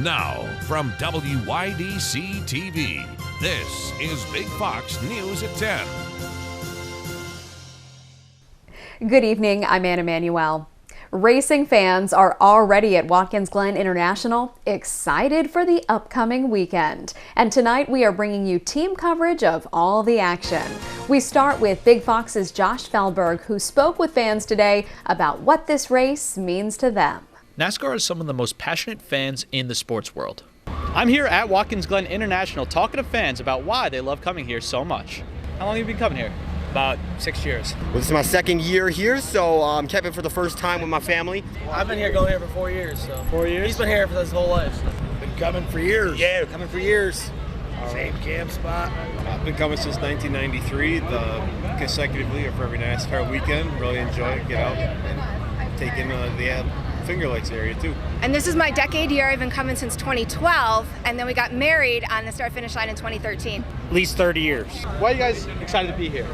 Now, from WYDC TV, this is Big Fox News at 10. Good evening, I'm Anna Manuel. Racing fans are already at Watkins Glen International, excited for the upcoming weekend. And tonight we are bringing you team coverage of all the action. We start with Big Fox's Josh Feldberg, who spoke with fans today about what this race means to them. NASCAR has some of the most passionate fans in the sports world. I'm here at Watkins Glen International talking to fans about why they love coming here so much. How long have you been coming here? About 6 years. Well, this is my second year here, so I'm camping for the first time with my family. I've been going here for 4 years. So 4 years? He's been here for his whole life. Been coming for years. Yeah, coming for years. Same camp spot. I've been coming since 1993, consecutively for every NASCAR weekend. Really enjoy it, get out and take in the Finger Lakes area too. And this is my decade year. I've been coming since 2012, and then we got married on the start-finish line in 2013. At least 30 years. Why are you guys excited to be here?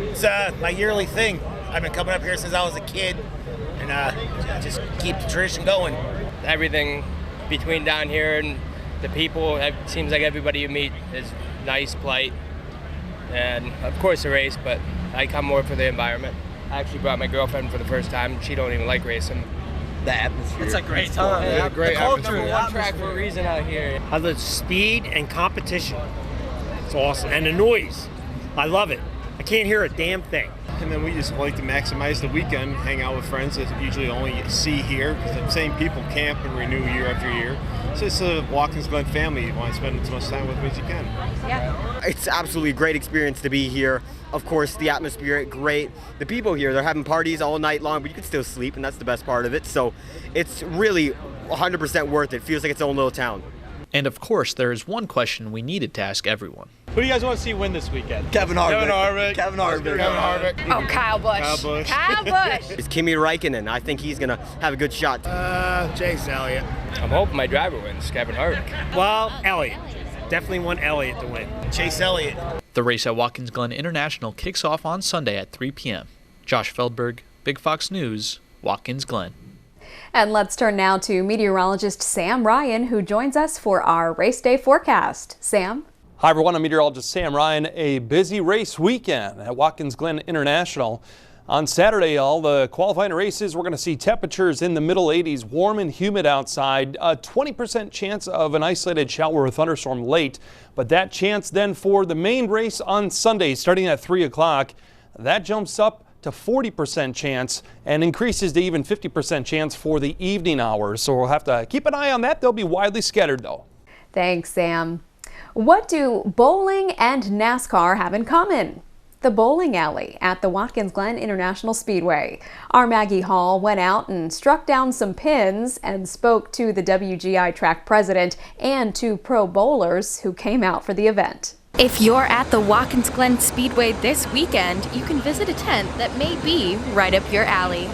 It's my yearly thing. I've been coming up here since I was a kid, and just keep the tradition going. Everything between down here and the people, it seems like everybody you meet is nice, polite, and of course the race, but I come more for the environment. I actually brought my girlfriend for the first time. She don't even like racing. The atmosphere. It's a great time. Yeah, great Number atmosphere. one track for a reason out here. The speed and competition. It's awesome. And the noise. I love it. I can't hear a damn thing. And then we just like to maximize the weekend, hang out with friends that you usually only see here, because the same people camp and renew year after year. So it's a Watkins Glen family. You want to spend as much time with them as you can. Yeah. It's absolutely a great experience to be here. Of course, the atmosphere, great. The people here, they're having parties all night long, but you can still sleep, and that's the best part of it. So it's really 100% worth it. Feels like its own little town. And of course, there is one question we needed to ask everyone. Who do you guys want to see win this weekend? Kevin Harvick. Oh, Kyle Busch. Kyle Busch. It's Kimi Räikkönen. I think he's going to have a good shot. Chase Elliott. I'm hoping my driver wins, Kevin Harvick. Well, Elliott. Definitely want Elliott to win. Chase Elliott. The race at Watkins Glen International kicks off on Sunday at 3 p.m. Josh Feldberg, Big Fox News, Watkins Glen. And let's turn now to meteorologist Sam Ryan, who joins us for our race day forecast. Sam? Hi everyone, I'm meteorologist Sam Ryan. A busy race weekend at Watkins Glen International. On Saturday, all the qualifying races, we're going to see temperatures in the middle 80s, warm and humid outside. A 20% chance of an isolated shower or thunderstorm late. But that chance then for the main race on Sunday, starting at 3 o'clock, that jumps up to 40% chance and increases to even 50% chance for the evening hours. So we'll have to keep an eye on that. They'll be widely scattered though. Thanks, Sam. What do bowling and NASCAR have in common? The bowling alley at the Watkins Glen International Speedway. Our Maggie Hall went out and struck down some pins and spoke to the WGI track president and 2 pro bowlers who came out for the event. If you're at the Watkins Glen Speedway this weekend, you can visit a tent that may be right up your alley.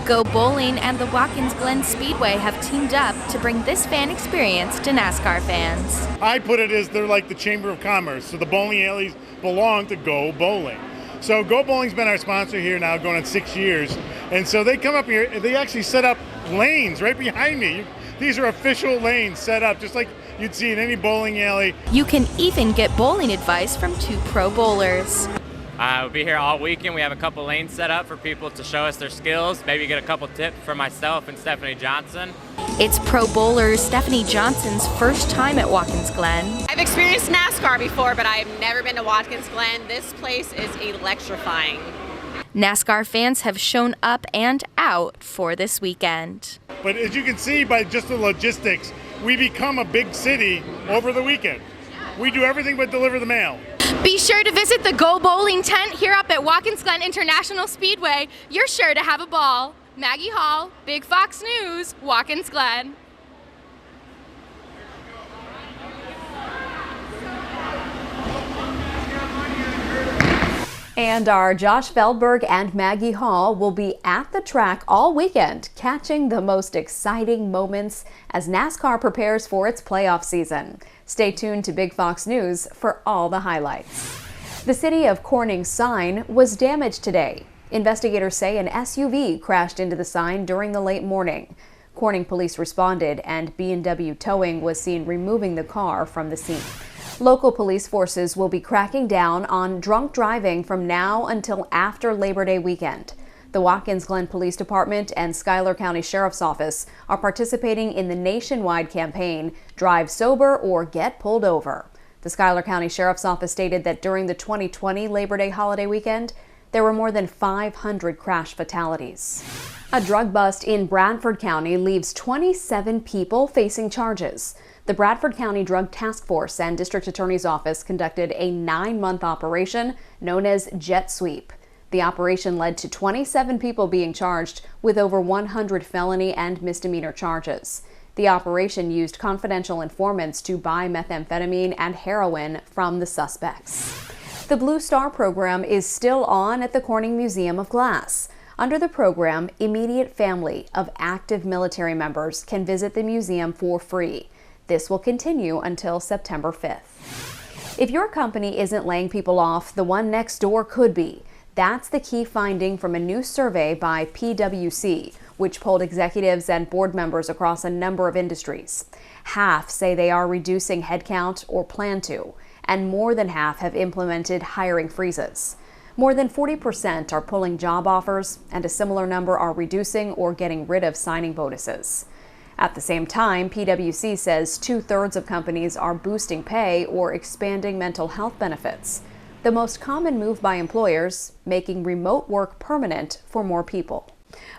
Go Bowling and the Watkins Glen Speedway have teamed up to bring this fan experience to NASCAR fans. I put it as they're like the Chamber of Commerce, so the bowling alleys belong to Go Bowling. So Go Bowling's been our sponsor here now going on 6 years, and so they come up here and they actually set up lanes right behind me. These are official lanes set up just like you'd see in any bowling alley. You can even get bowling advice from 2 pro bowlers. We'll be here all weekend. We have a couple lanes set up for people to show us their skills, maybe get a couple tips for myself and Stephanie Johnson. It's pro bowler Stephanie Johnson's first time at Watkins Glen. I've experienced NASCAR before, but I've never been to Watkins Glen. This place is electrifying. NASCAR fans have shown up and out for this weekend. But as you can see by just the logistics, we become a big city over the weekend. We do everything but deliver the mail. Be sure to visit the Go Bowling tent here up at Watkins Glen International Speedway. You're sure to have a ball. Maggie Hall, Big Fox News, Watkins Glen. And our Josh Feldberg and Maggie Hall will be at the track all weekend, catching the most exciting moments as NASCAR prepares for its playoff season. Stay tuned to Big Fox News for all the highlights. The city of Corning's sign was damaged today. Investigators say an SUV crashed into the sign during the late morning. Corning police responded, and B&W Towing was seen removing the car from the scene. Local police forces will be cracking down on drunk driving from now until after Labor Day weekend. The Watkins Glen Police Department and Schuyler County Sheriff's Office are participating in the nationwide campaign, Drive Sober or Get Pulled Over. The Schuyler County Sheriff's Office stated that during the 2020 Labor Day holiday weekend, there were more than 500 crash fatalities. A drug bust in Bradford County leaves 27 people facing charges. The Bradford County Drug Task Force and District Attorney's Office conducted a 9-month operation known as Jet Sweep. The operation led to 27 people being charged with over 100 felony and misdemeanor charges. The operation used confidential informants to buy methamphetamine and heroin from the suspects. The Blue Star program is still on at the Corning Museum of Glass. Under the program, immediate family of active military members can visit the museum for free. This will continue until September 5th. If your company isn't laying people off, the one next door could be. That's the key finding from a new survey by PwC, which polled executives and board members across a number of industries. Half say they are reducing headcount or plan to, and more than half have implemented hiring freezes. More than 40% are pulling job offers, and a similar number are reducing or getting rid of signing bonuses. At the same time, PwC says 2/3 of companies are boosting pay or expanding mental health benefits. The most common move by employers, making remote work permanent for more people.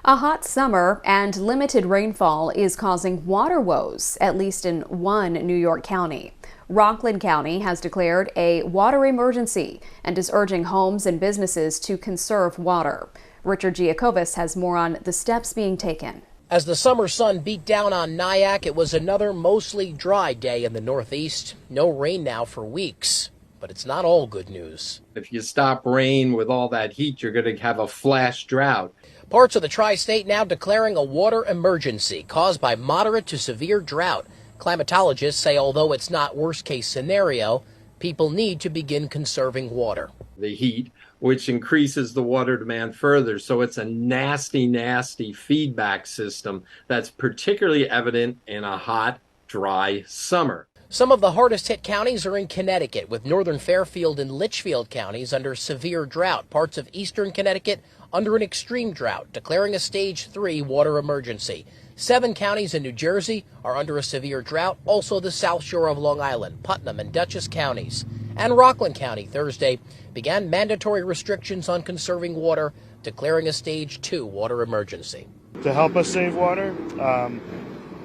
A hot summer and limited rainfall is causing water woes, at least in one New York county. Rockland County has declared a water emergency and is urging homes and businesses to conserve water. Richard Giacobas has more on the steps being taken. As the summer sun beat down on Nyack, it was another mostly dry day in the Northeast. No rain now for weeks, but it's not all good news. If you stop rain with all that heat, you're going to have a flash drought. Parts of the tri-state now declaring a water emergency caused by moderate to severe drought. Climatologists say although it's not worst-case scenario, people need to begin conserving water. The heat, which increases the water demand further, so it's a nasty, nasty feedback system that's particularly evident in a hot, dry summer. Some of the hardest hit counties are in Connecticut, with northern Fairfield and Litchfield counties under severe drought. Parts of eastern Connecticut under an extreme drought, declaring a stage 3 water emergency. 7 counties in New Jersey are under a severe drought, also the South Shore of Long Island, Putnam and Dutchess counties. And Rockland County Thursday began mandatory restrictions on conserving water, declaring a stage 2 water emergency. To help us save water,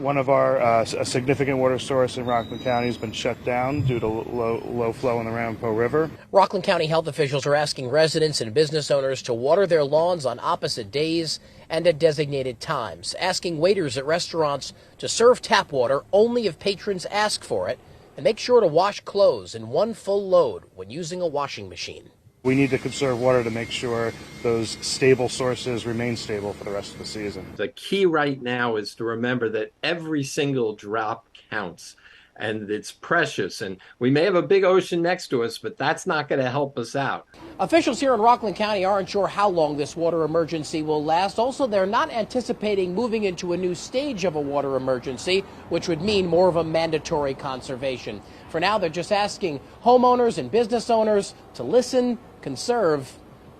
one of our a significant water source in Rockland County has been shut down due to low flow in the Ramapo River. Rockland County health officials are asking residents and business owners to water their lawns on opposite days and at designated times, asking waiters at restaurants to serve tap water only if patrons ask for it, and make sure to wash clothes in one full load when using a washing machine. We need to conserve water to make sure those stable sources remain stable for the rest of the season. The key right now is to remember that every single drop counts, and it's precious. And we may have a big ocean next to us, but that's not going to help us out. Officials here in Rockland County aren't sure how long this water emergency will last. Also, they're not anticipating moving into a new stage of a water emergency, which would mean more of a mandatory conservation. For now, they're just asking homeowners and business owners to listen, conserve,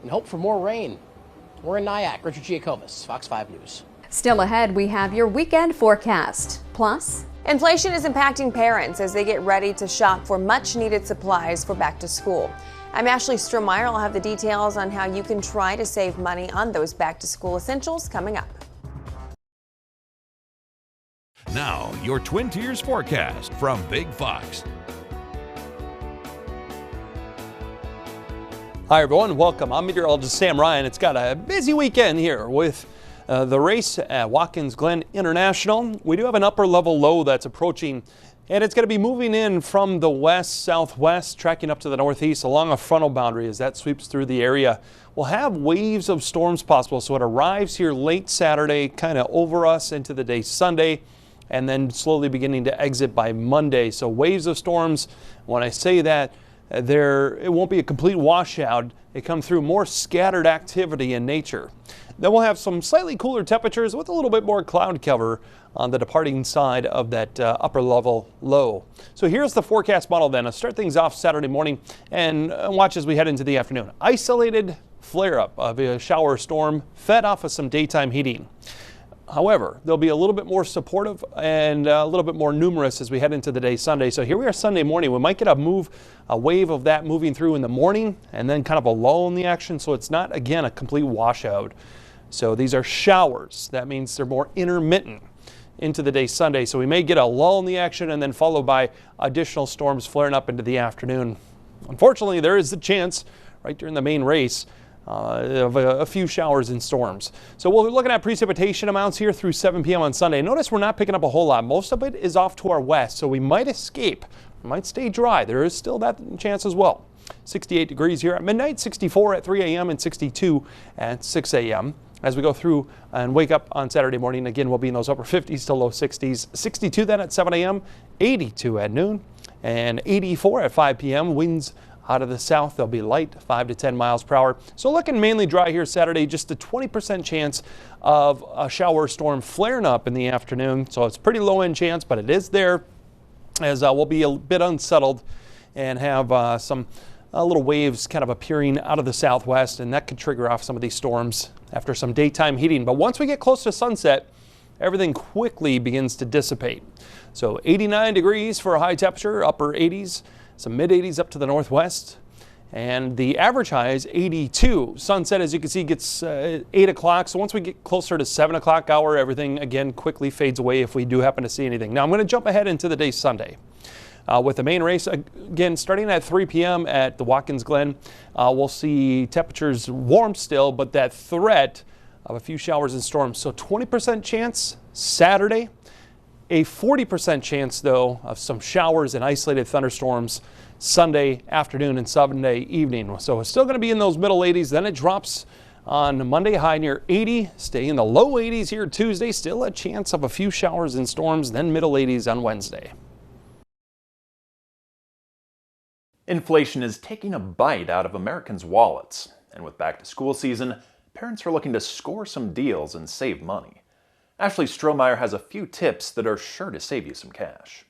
and hope for more rain. We're in Nyack. Richard Giacobas, Fox 5 News. Still ahead, we have your weekend forecast. Plus, inflation is impacting parents as they get ready to shop for much-needed supplies for back to school. I'm Ashley Strohmeyer. I'll have the details on how you can try to save money on those back-to-school essentials coming up. Now, your Twin Tiers forecast from Big Fox. Hi everyone, welcome. I'm meteorologist Sam Ryan. It's got a busy weekend here with the race at Watkins Glen International. We do have an upper level low that's approaching, and it's going to be moving in from the west-southwest, tracking up to the northeast along a frontal boundary as that sweeps through the area. We'll have waves of storms possible, so it arrives here late Saturday, kind of over us into the day Sunday, and then slowly beginning to exit by Monday. So waves of storms, when I say that, it won't be a complete washout. They come through more scattered activity in nature. Then we'll have some slightly cooler temperatures with a little bit more cloud cover on the departing side of that upper level low. So here's the forecast model then. I'll start things off Saturday morning and watch as we head into the afternoon. Isolated flare-up of a shower storm fed off of some daytime heating. However, they'll be a little bit more supportive and a little bit more numerous as we head into the day Sunday. So here we are Sunday morning. We might get a wave of that moving through in the morning and then kind of a lull in the action. So it's not, again, a complete washout. So these are showers. That means they're more intermittent into the day Sunday. So we may get a lull in the action and then followed by additional storms flaring up into the afternoon. Unfortunately, there is the chance right during the main race of a few showers and storms. So we're looking at precipitation amounts here through 7 p.m. on Sunday. Notice we're not picking up a whole lot. Most of it is off to our west, so we might escape. We might stay dry. There is still that chance as well. 68 degrees here at midnight, 64 at 3 a.m. and 62 at 6 a.m. As we go through and wake up on Saturday morning, again, we'll be in those upper 50s to low 60s. 62 then at 7 a.m., 82 at noon, and 84 at 5 p.m. Winds out of the south, they'll be light, 5 to 10 miles per hour. So looking mainly dry here Saturday, just a 20% chance of a shower storm flaring up in the afternoon. So it's pretty low end chance, but it is there, as we'll be a bit unsettled and have some little waves kind of appearing out of the southwest, and that could trigger off some of these storms after some daytime heating. But once we get close to sunset, everything quickly begins to dissipate. So 89 degrees for a high temperature, upper 80s. Some mid 80s up to the northwest, and the average high is 82. Sunset, as you can see, gets 8 o'clock. So once we get closer to 7 o'clock hour, everything again quickly fades away if we do happen to see anything. Now I'm going to jump ahead into the day Sunday with the main race again starting at 3 p.m. at the Watkins Glen. We'll see temperatures warm still, but that threat of a few showers and storms. So 20% chance Saturday. A 40% chance, though, of some showers and isolated thunderstorms Sunday afternoon and Sunday evening. So it's still going to be in those middle 80s. Then it drops on Monday, high near 80. Stay in the low 80s here Tuesday. Still a chance of a few showers and storms. Then middle 80s on Wednesday. Inflation is taking a bite out of Americans' wallets. And with back to school season, parents are looking to score some deals and save money. Ashley Strohmeyer has a few tips that are sure to save you some cash.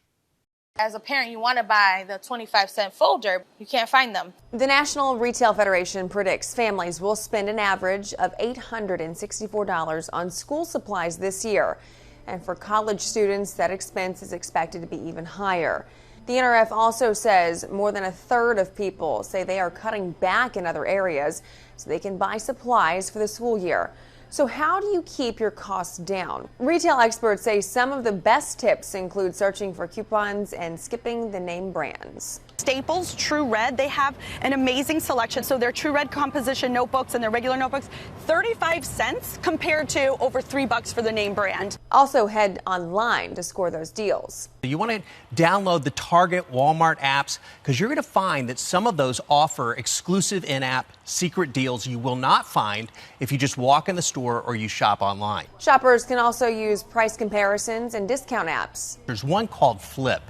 As a parent, you want to buy the 25-cent folder. You can't find them. The National Retail Federation predicts families will spend an average of $864 on school supplies this year. And for college students, that expense is expected to be even higher. The NRF also says more than a third of people say they are cutting back in other areas so they can buy supplies for the school year. So how do you keep your costs down? Retail experts say some of the best tips include searching for coupons and skipping the name brands. Staples, True Red, they have an amazing selection. So their True Red composition notebooks and their regular notebooks, 35 cents compared to over $3 for the name brand. Also head online to score those deals. You want to download the Target, Walmart apps because you're going to find that some of those offer exclusive in-app secret deals you will not find if you just walk in the store or you shop online. Shoppers can also use price comparisons and discount apps. There's one called Flip.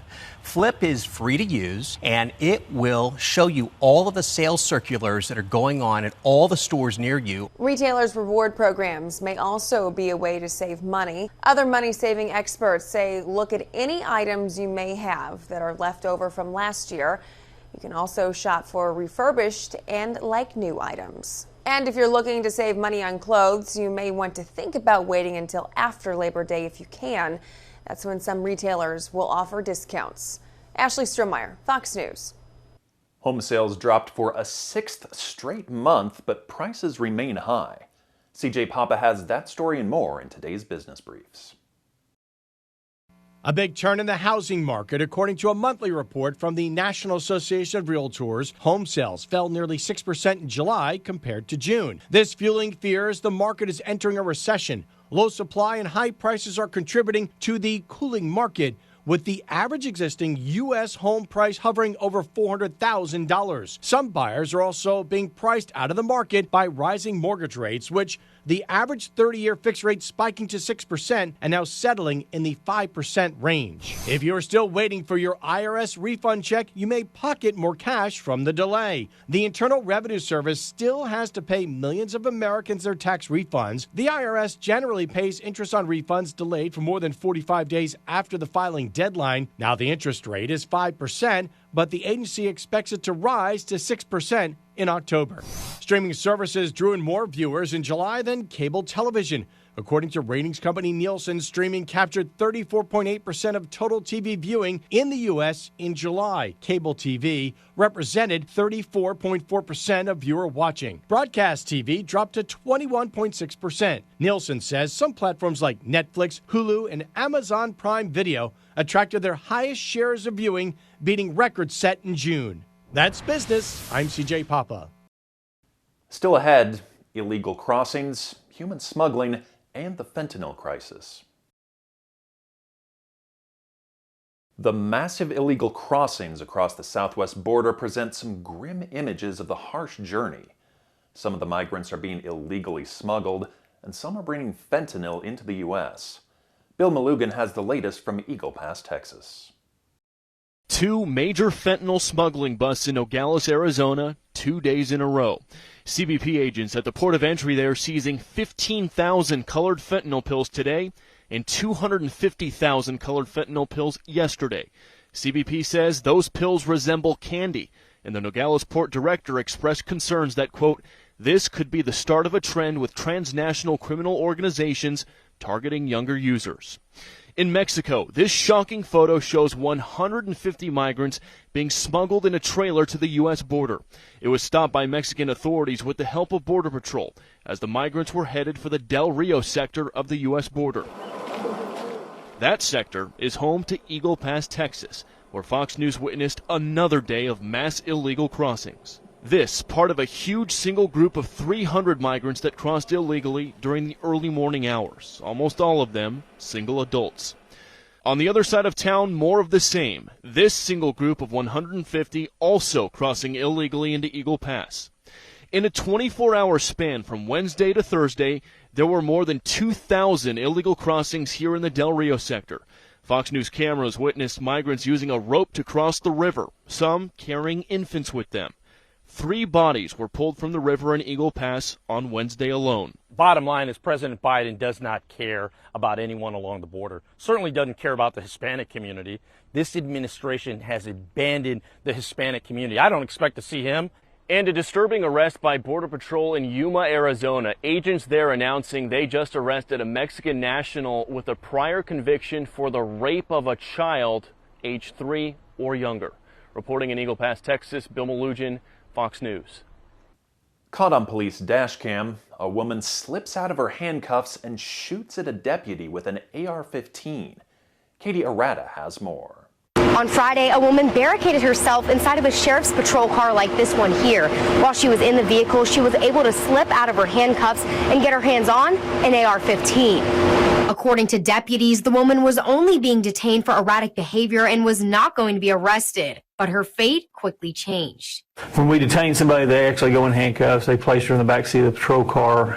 Flip is free to use, and it will show you all of the sales circulars that are going on at all the stores near you. Retailers' reward programs may also be a way to save money. Other money-saving experts say look at any items you may have that are left over from last year. You can also shop for refurbished and like-new items. And if you're looking to save money on clothes, you may want to think about waiting until after Labor Day if you can. That's when some retailers will offer discounts. Ashley Strohmeyer, Fox News. Home sales dropped for a 6th straight month, but prices remain high. CJ Papa has that story and more in today's Business Briefs. A big turn in the housing market. According to a monthly report from the National Association of Realtors, home sales fell nearly 6% in July compared to June. This fueling fears the market is entering a recession. Low supply and high prices are contributing to the cooling market, with the average existing U.S. home price hovering over $400,000. Some buyers are also being priced out of the market by rising mortgage rates, which the average 30-year fixed rate spiking to 6% and now settling in the 5% range. If you're still waiting for your IRS refund check, you may pocket more cash from the delay. The Internal Revenue Service still has to pay millions of Americans their tax refunds. The IRS generally pays interest on refunds delayed for more than 45 days after the filing deadline. Now the interest rate is 5%, but the agency expects it to rise to 6% in October. Streaming services drew in more viewers in July than cable television. According to ratings company Nielsen, streaming captured 34.8% of total TV viewing in the U.S. in July. Cable TV represented 34.4% of viewer watching. Broadcast TV dropped to 21.6%. Nielsen says some platforms like Netflix, Hulu, and Amazon Prime Video attracted their highest shares of viewing, beating records set in June. That's business. I'm CJ Papa. Still ahead, illegal crossings, human smuggling, and the fentanyl crisis. The massive illegal crossings across the southwest border present some grim images of the harsh journey. Some of the migrants are being illegally smuggled, and some are bringing fentanyl into the U.S. Bill Malugan has the latest from Eagle Pass, Texas. 2 major fentanyl smuggling busts in Nogales, Arizona, 2 days in a row. CBP agents at the port of entry there seizing 15,000 colored fentanyl pills today and 250,000 colored fentanyl pills yesterday. CBP says those pills resemble candy, and the Nogales port director expressed concerns that, quote, this could be the start of a trend with transnational criminal organizations targeting younger users. In Mexico, this shocking photo shows 150 migrants being smuggled in a trailer to the U.S. border. It was stopped by Mexican authorities with the help of Border Patrol as the migrants were headed for the Del Rio sector of the U.S. border. That sector is home to Eagle Pass, Texas, where Fox News witnessed another day of mass illegal crossings. This part of a huge single group of 300 migrants that crossed illegally during the early morning hours, almost all of them single adults. On the other side of town, more of the same. This single group of 150 also crossing illegally into Eagle Pass. In a 24-hour span from Wednesday to Thursday, there were more than 2,000 illegal crossings here in the Del Rio sector. Fox News cameras witnessed migrants using a rope to cross the river, some carrying infants with them. 3 bodies were pulled from the river in Eagle Pass on Wednesday alone. Bottom line is President Biden does not care about anyone along the border, certainly doesn't care about the Hispanic community. This administration has abandoned the Hispanic community. I don't expect to see him. And a disturbing arrest by Border Patrol in Yuma, Arizona. Agents there announcing they just arrested a Mexican national with a prior conviction for the rape of a child age 3 or younger. Reporting in Eagle Pass, Texas, Bill Malugan, Fox News. Caught on police dash cam, a woman slips out of her handcuffs and shoots at a deputy with an AR-15. Katie Arata has more. On Friday, a woman barricaded herself inside of a sheriff's patrol car like this one here. While she was in the vehicle, she was able to slip out of her handcuffs and get her hands on an AR-15. According to deputies, the woman was only being detained for erratic behavior and was not going to be arrested. But her fate quickly changed. When we detain somebody, they actually go in handcuffs. They place her in the backseat of the patrol car.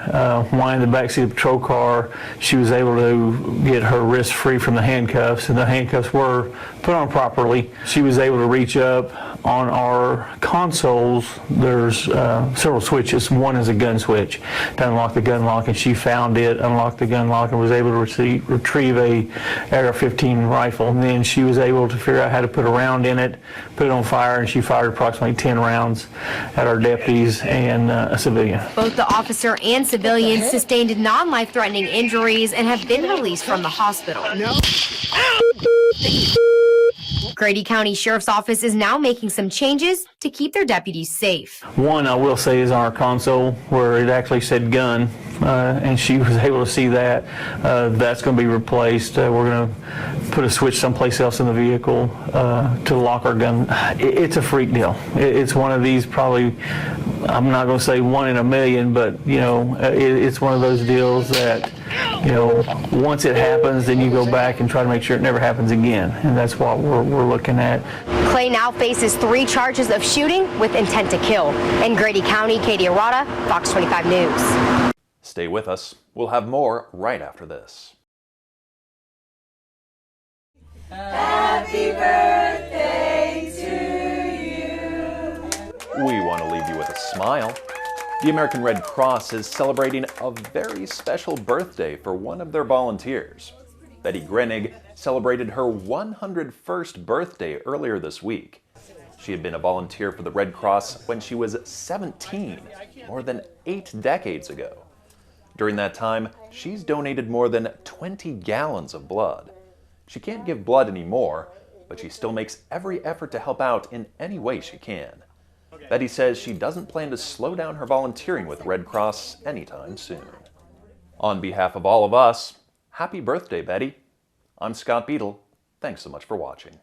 While in the backseat of the patrol car, she was able to get her wrists free from the handcuffs, and the handcuffs were put on properly. She was able to reach up. On our consoles, there's several switches. One is a gun switch to unlock the gun lock, and she found it, unlocked the gun lock, and was able to retrieve a AR-15 rifle. And then she was able to figure out how to put a round in it, put it on fire, and she fired approximately 10 rounds at our deputies and a civilian. Both the officer and civilians sustained non-life-threatening injuries and have been released from the hospital. Grady County Sheriff's Office is now making some changes to keep their deputies safe. One I will say is on our console where it actually said gun, and she was able to see that. That's going to be replaced. We're going to put a switch someplace else in the vehicle to lock our gun. It's a freak deal. It's one of these probably, I'm not going to say 1 in a million, but you know, it's one of those deals that, you know, once it happens, then you go back and try to make sure it never happens again, and that's what we're looking at. Clay now faces 3 charges of shooting with intent to kill. In Grady County, Katie Arata, Fox 25 News. Stay with us. We'll have more right after this. Happy birthday to you. We want to leave you with a smile. The American Red Cross is celebrating a very special birthday for one of their volunteers. Betty Grenig celebrated her 101st birthday earlier this week. She had been a volunteer for the Red Cross when she was 17, more than 8 decades ago. During that time, she's donated more than 20 gallons of blood. She can't give blood anymore, but she still makes every effort to help out in any way she can. Betty says she doesn't plan to slow down her volunteering with Red Cross anytime soon. On behalf of all of us, happy birthday, Betty. I'm Scott Beadle. Thanks so much for watching.